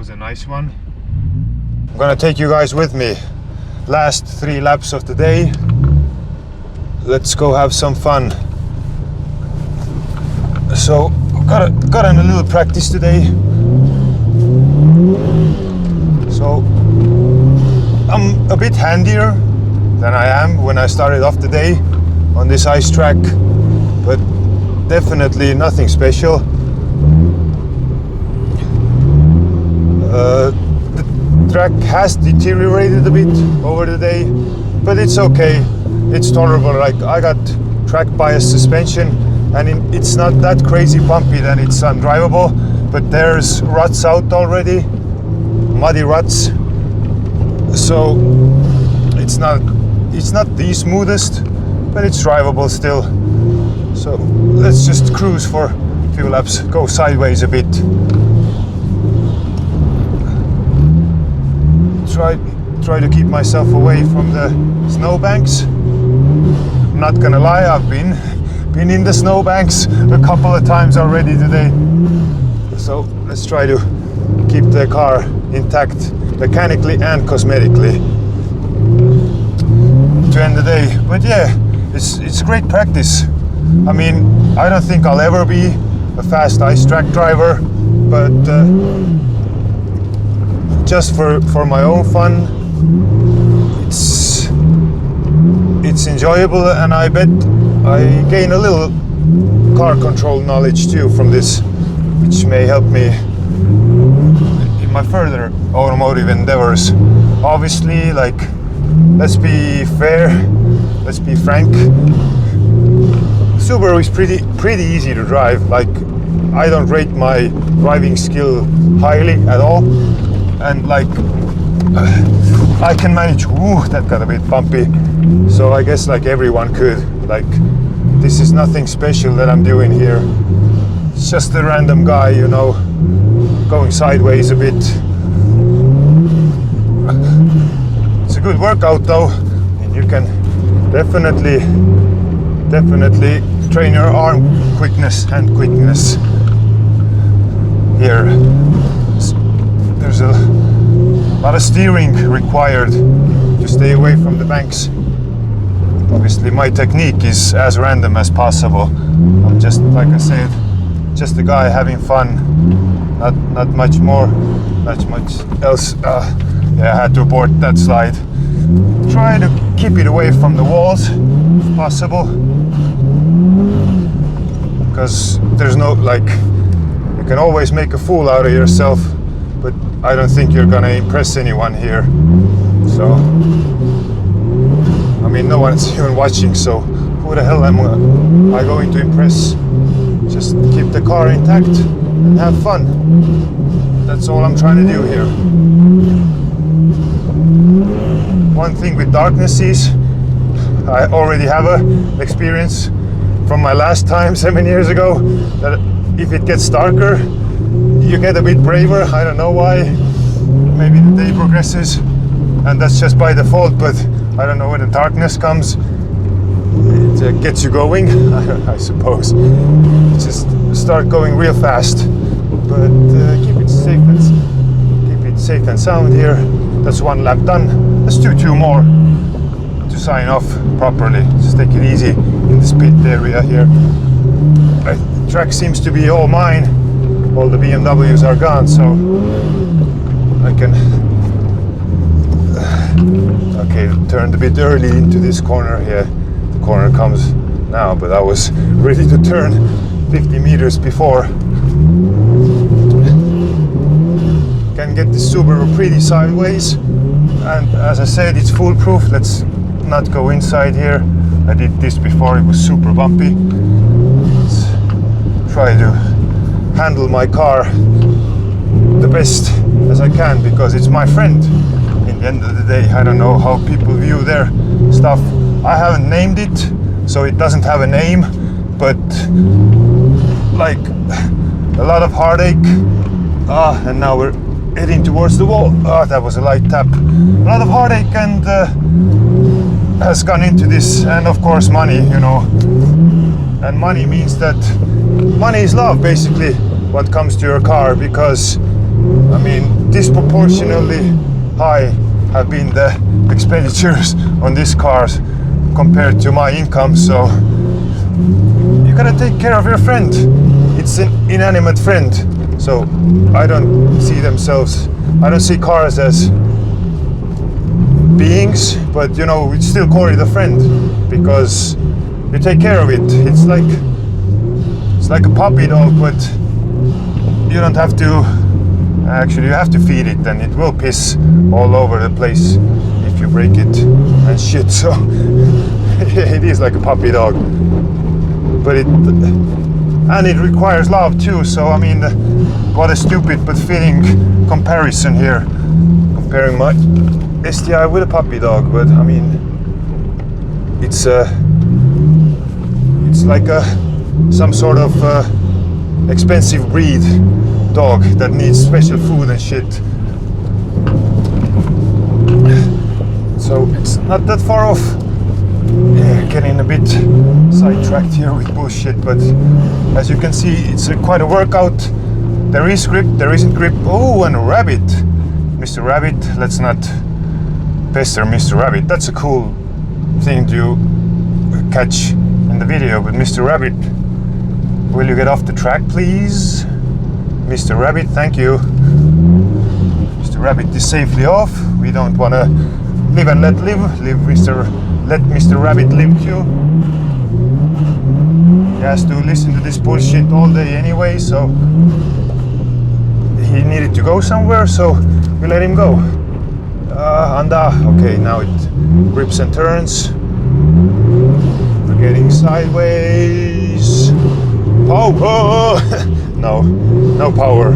was a nice one. I'm gonna take you guys with me. Last 3 laps of the day. Let's go have some fun. So got in a little practice today. So I'm a bit handier than I am when I started off the day on this ice track, but definitely nothing special. The track has deteriorated a bit over the day, but it's okay. It's tolerable. Like, I got track bias suspension, and it's not that crazy bumpy that it's undrivable, but there's ruts out already, muddy ruts. So it's not the smoothest, but it's drivable still. So let's just cruise for a few laps, go sideways a bit. Try to keep myself away from the snowbanks. I'm not gonna lie, I've been in the snowbanks a couple of times already today. So let's try to keep the car intact mechanically and cosmetically to end the day. But yeah, it's great practice. I mean, I don't think I'll ever be a fast ice track driver, but just for my own fun, it's enjoyable, and I bet I gain a little car control knowledge too from this, which may help me in my further automotive endeavors. Obviously, like, let's be fair, let's be frank, Subaru is pretty easy to drive. Like, I don't rate my driving skill highly at all, and like I can manage. Ooh, that got a bit bumpy. So I guess like everyone could. Like, this is nothing special that I'm doing here. It's just a random guy, you know, going sideways a bit. It's a good workout though, and you can definitely train your arm quickness and quickness here. There's a lot of steering required to stay away from the banks. Obviously my technique is as random as possible. I'm just, like I said, just a guy having fun, not much more, not much else. Yeah, I had to abort that slide. Try to keep it away from the walls if possible, because there's no, like, you can always make a fool out of yourself, but I don't think you're gonna impress anyone here. So, I mean, no one's even watching, so who the hell am I going to impress? Just keep the car intact and have fun. That's all I'm trying to do here. One thing with darkness is, I already have an experience from my last time 7 years ago, that if it gets darker, you get a bit braver. I don't know why. Maybe the day progresses, and that's just by default, but I don't know, when the darkness comes, it gets you going, I suppose. Just start going real fast, but keep it safe and sound here. That's 1 lap done. Let's do 2 more to sign off properly. Just take it easy in this pit area here. The track seems to be all mine. All the BMWs are gone, so I can okay, turned a bit early into this corner here. The corner comes now, but I was ready to turn 50 meters before. Can get the Subaru pretty sideways, and as I said, it's foolproof. Let's not go inside here. I did this before, it was super bumpy. Let's try to handle my car the best as I can, because it's my friend in the end of the day. I don't know how people view their stuff. I haven't named it, so it doesn't have a name, but like a lot of heartache. And now we're heading towards the wall. That was a light tap. A lot of heartache and has gone into this, and of course money, you know. And money means that money is love, basically, what comes to your car, because I mean, disproportionately high have been the expenditures on these cars compared to my income, so you gotta take care of your friend. It's an inanimate friend, so I don't see cars as beings, but you know, it's still call it a friend because you take care of it. It's like a puppy dog, but you don't have to. Actually, you have to feed it, and it will piss all over the place if you break it and shit. So it is like a puppy dog, but it requires love too. So I mean, what a stupid but fitting comparison here, comparing my STI with a puppy dog. But I mean, it's like some sort of expensive breed dog that needs special food and shit. So it's not that far off. Yeah, getting a bit sidetracked here with bullshit, but as you can see, it's quite a workout. There is grip, there isn't grip. Oh, and a rabbit. Mr. Rabbit, let's not pester Mr. Rabbit. That's a cool thing to catch in the video, but Mr. Rabbit, will you get off the track, please? Mr. Rabbit, thank you. Mr. Rabbit is safely off. We don't want to live and let live. Let Mr. Rabbit live too. He has to listen to this bullshit all day anyway, so he needed to go somewhere, so we let him go. Anda. Okay, now it grips and turns. We're getting sideways. Power! No power.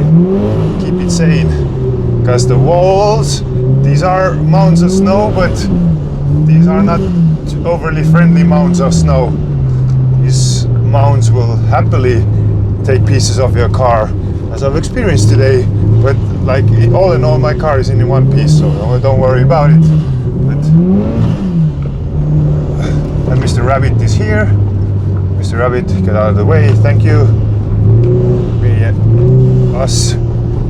Keep it sane. Because the walls, these are mounds of snow, but these are not overly friendly mounds of snow. These mounds will happily take pieces of your car, as I've experienced today. But like all in all, my car is in one piece, so don't worry about it. But and Mr. Rabbit is here. Mr. Rabbit, get out of the way. Thank you. Us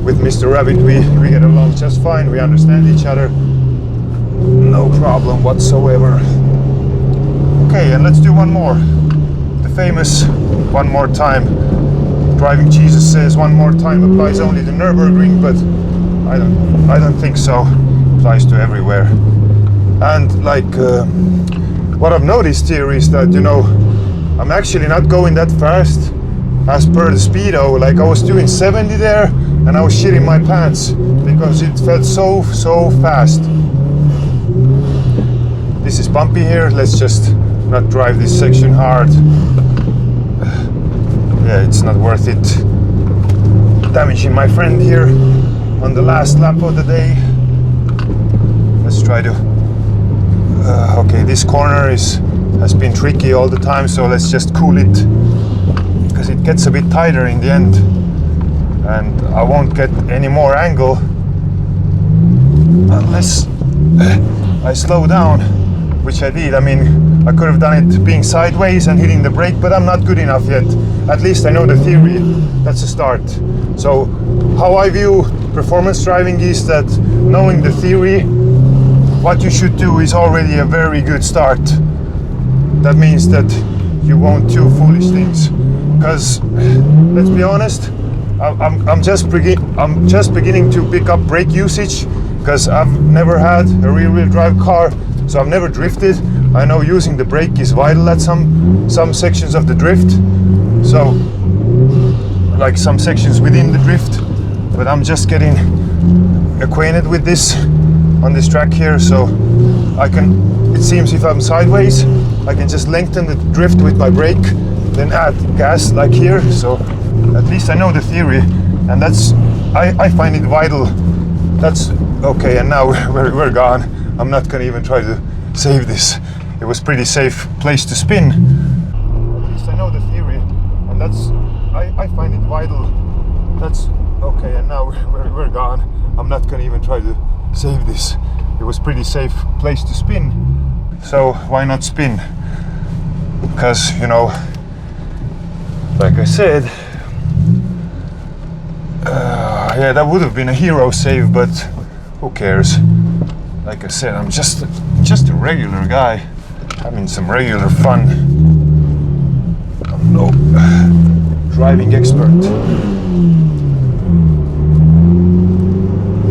with Mr. Rabbit, we get along just fine. We understand each other. No problem whatsoever. Okay, and let's do one more. The famous one more time. Driving Jesus says one more time applies only to Nürburgring, but I don't think so. Applies to everywhere. And like what I've noticed here is that, you know, I'm actually not going that fast as per the speedo. Like I was doing 70 there and I was shitting my pants because it felt so fast. This is bumpy here. Let's just not drive this section hard. Yeah, it's not worth it damaging my friend here on the last lap of the day. Let's try to okay, this corner has been tricky all the time, so let's just cool it, because it gets a bit tighter in the end and I won't get any more angle unless I slow down, which I did. I mean, I could have done it being sideways and hitting the brake, but I'm not good enough yet. At least I know the theory. That's a start. So how I view performance driving is that knowing the theory, what you should do is already a very good start. That means that you won't do foolish things. Because let's be honest, I'm just beginning to pick up brake usage, because I've never had a rear-wheel drive car, so I've never drifted. I know using the brake is vital at some sections of the drift, so like some sections within the drift, but I'm just getting acquainted with this on this track here, so I can, it seems if I'm sideways, I can just lengthen the drift with my brake, then add gas like here, so at least I know the theory, and that's, I find it vital. That's okay, and now we're gone. I'm not gonna even try to save this. It was pretty safe place to spin. At least I know the theory, and that's, I find it vital. That's okay, and now we're gone. I'm not gonna even try to save this. It was pretty safe place to spin, so why not spin? Because, you know, like I said, Yeah, that would have been a hero save, but who cares? Like I said, I'm just a regular guy having some regular fun. I'm no driving expert.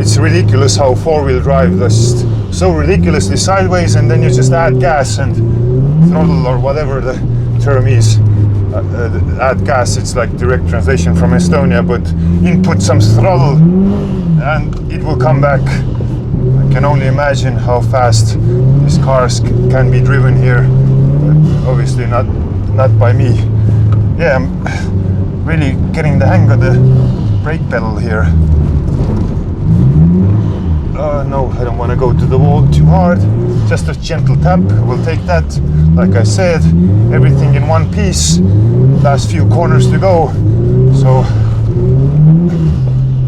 It's ridiculous how four-wheel drive does so ridiculously sideways, and then you just add gas and throttle, or whatever the term is. Add gas, it's like direct translation from Estonia, but input some throttle and it will come back. I can only imagine how fast these cars can be driven here, but obviously not by me. Yeah, I'm really getting the hang of the brake pedal here. No, I don't want to go to the wall too hard. Just a gentle tap will take that. Like I said, everything in one piece. Last few corners to go. So,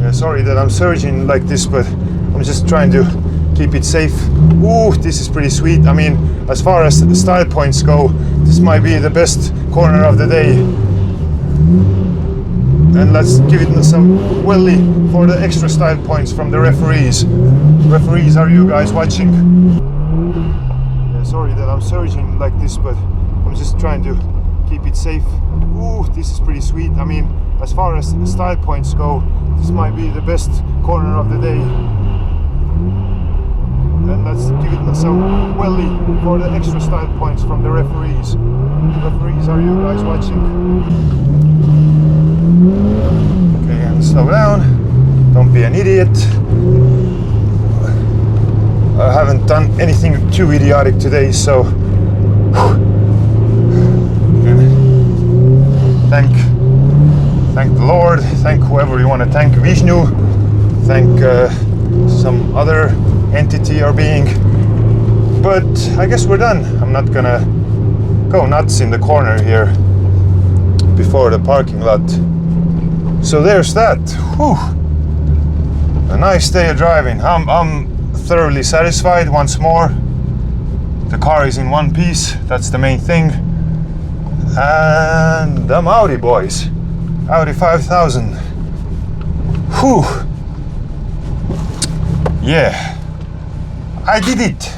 yeah, sorry that I'm surging like this, but I'm just trying to keep it safe. Ooh, this is pretty sweet. I mean, as far as the style points go, this might be the best corner of the day. And let's give it some welly for the extra style points from the referees. Referees, are you guys watching? Yeah, sorry that I'm surging like this, but I'm just trying to keep it safe. Ooh, this is pretty sweet. I mean, as far as the style points go, this might be the best corner of the day. And let's give it some welly for the extra style points from the referees. Referees, are you guys watching? Okay, and slow down. Don't be an idiot. I haven't done anything too idiotic today, so thank the Lord, thank whoever you want to thank, Vishnu, thank some other entity or being. But I guess we're done. I'm not gonna go nuts in the corner here before the parking lot. So there's that. Whew. A nice day of driving. I'm thoroughly satisfied once more. The car is in one piece, that's the main thing. And I'm Audi, boys. Audi 5000. Whew. Yeah, I did it.